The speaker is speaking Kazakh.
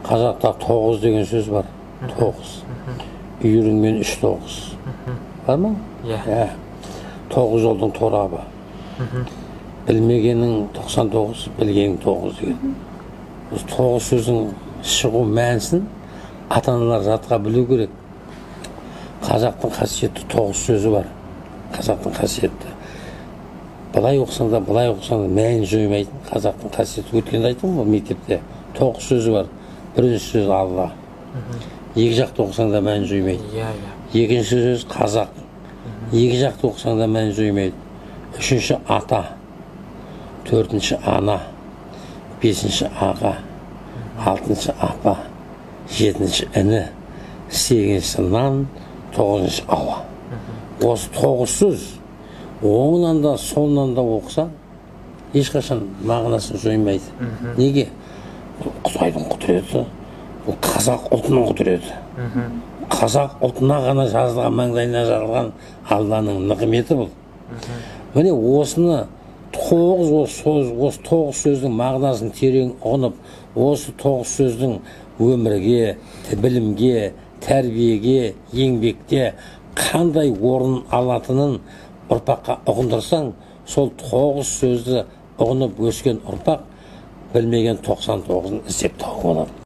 Қазақта 9 деген сөз бар. 9. Үйіріңмен 3-9. Бар ма? Иә. 9 жолдың торабы. Білмегенің 99, білгенің 9 деген. Осы 9 сөздің шығу мәнісін ата-аналар жатқа білу керек. Қазақтың қасиетті 9 сөзі бар. Қазақтың қасиетті. Былай оқысаң да, былай оқысаң да мәнін жоймайтын қазақтың қасиеті. Өткенде айттым ғой мектепте. 9 сөзі бар. Бірінші сөз Алла. Екі жақты оқысаң да мәнін жоймайды. Екінші сөз қазақ. Екі жақты оқысаң да мәнін жоймайды. Үшінші ата. Төртінші ана. Бесінші аға. Алтыншы апа. Жетінші іні. Сегізінші нан. Тоғызыншы ауа. Осы 9 сөз оңынан да солынан да оқысаң ешқашан мағынасын жоймайды. Неге? Бұл Құдайдың құдіреті, бұл қазақ ұлтының құдіреті. Қазақ ұлтына ғана жазылған, маңдайына жазылған Алланың нығметі бұл. Міне осыны 9 сөздің мағынасын терең ұғынып, осы 9 сөздің өмірге, білімге, тәрбиеге, еңбекте қандай орын алатынын ұрпаққа ұғындырсаң, сол 9 сөзді ұғынып өскен ұрпақ білмеген 99-ын іздеп тауып алады.